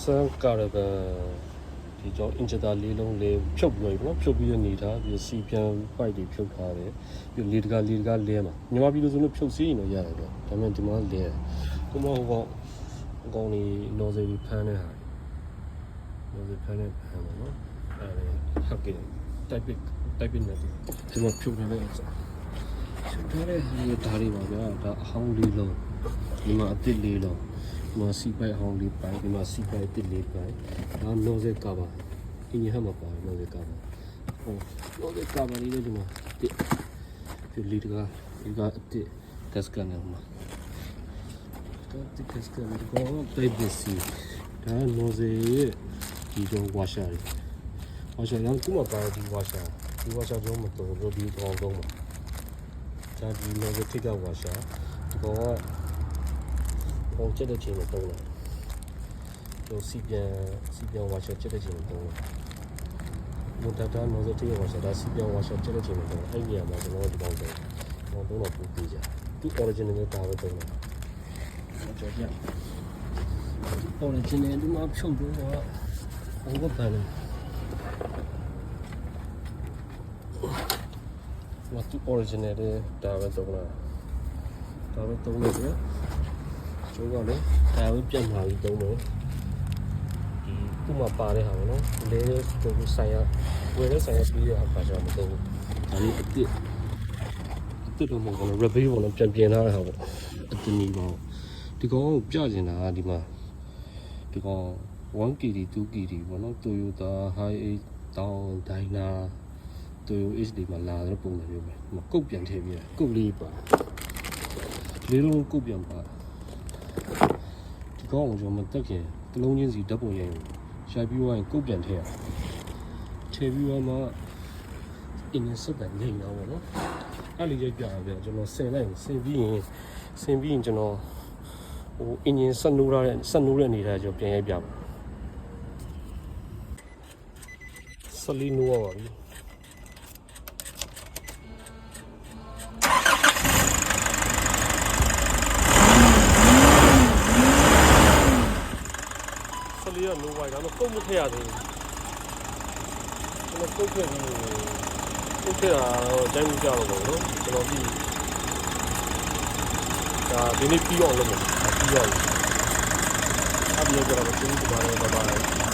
Sun Caravan ဒီကြောင့် အင်ဂျင်တာလေးလုံးလေးဖြုတ်ပြီးတော့ဖြုတ်ပြီးနေတာပြီးစီပြန်ပိုက်တွေဖြုတ်ထားတယ်ပြီးလေတကာလဲမှာမြန်မာပြည်လိုဆိုလို့ဖြုတ်စီးရင်တော့ရတယ်ဗျဒါပေမဲ့ဒီမှာလဲဟိုမှာဟိုကောင်အကောင်လေးနော်စေဖမ်းနေတာနော်စေဖမ်းနေဖမ်းပါနော်အဲ့ဒါဟက်ကင်တိုက်ပစ်နေတယ်ဒီမှာဖြုတ်ထားတဲ့အစားဖြုတ်ထားတဲ့ဒီဓာတ်တွေပါဗျာဒါအဟောင်းလေးလုံးဒီမှာအစ်စ်လေးလုံးဒီမှာစီပိုက်အဟောင်းလေးပိုက်ဒီမှာစီပိုက်အစ်စ်လေးပိုက်ဒါနော်စေကာပါအင်းရမှာပါနော်စေကာပါဟိုနော်စေကာပါလေးလည်းဒီမှာတစ်ဒီလီတကအစ်ကတ်စကန်နေမှာဒီကတ်စကန်ကိုတိုက်ပစ်စီဒါနော်စေဒီတော့ဝါရှာရီဝါရှာရောခုမှပါဒီဝါရှာကြောင့်မတော်လို့ဒီကောင်တော့မှာဒါဒီနော်စေထိကဝါရှာဒီကောင်ကဟိုချက်တဲ့ချိန်မှာတော့လာတော့စီပြန်ဝါရှာချက်တဲ့ချိန်မှာတော့ဘုဒ္ဓတာနော်စေထိကဝါရှာဒါစီပြန်ဝါရှာချက်တဲ့ချိန်မှာတော့အဲ့ဒီနေရာမှာကျွန်တော်ဒီကောင်တော့ပူပေးကြသူ original နဲ့တာပဲတော့လာကြောက်ကြ original ဒီမှာဖြုတ်တော့ဟိုကပန်းမတူ original တဲ့ဒါပဲတော့လာဒါပဲတော့လို့ပြကျိုးကလည်းဒါပဲပြတ်မှာပြီးတုံးတယ်ဒီခုမှပါတဲ့ဟာပဲနော်လဲတော့ဆိုင်ရဝယ်တဲ့ဆိုင်ရပြီးတဲ့အခါကျတော့မတုံးဘူးဒါလေးအစ်တော့မဟုတ်ဘူး review ကိုလည်းပြင်ထားတဲ့ဟာပေါ့အစ်နီပေါ့ဒီကောင်ကိုပြကျင်တာဒီမှာဒီကောင် 1KD 2KD ပေါ့နော် Toyota Hi8 Dyna Toyota HD မှာလာတဲ့ပုံစံမျိုးပဲဟိုကုတ်ပြန်ထည့်ပြီးကုတ်လေးပါလေးလုံးကုတ်ပြန်ပါဒီကောင်ကိုကျွန်တော်မတက်ခင်တလုံးချင်းစီဓာတ်ပုံရိုက်ရှာပြီးဝိုင်းကုတ်ပြန်ထည့်ပြီးတော့မှအင်းစက်တန်နေတော့ဗောနော်အဲ့လိုရိုက်ပြရပြန်ကျွန်တော်ဆင်ပြီးရင်ကျွန်တော်ဟိုအင်ဂျင်ဆက်နိုးတဲ့အနေထားကျွန်တော်ပြန်ရိုက်ပြပါဆက်လီနိုးရပါပြီဆက်လီကနိုးဝိုင်းဒါတော့ကုတ်မထည့်ရသေးဘူးကျွန်တော်ကုတ်ထည့်ပြီးကုတ်ထည့်တာတော့ဂျိုင်းကြတော့ပေါ့နော်ကျွန်တော်ပြီးဒါဒီနေ့ပြီးအောင်လုပ်မယ်ပြီးရပြီအပြည့်ကြတော့ကျေးဇူးတင်ပါတယ်ဘိုင်ဘိုင်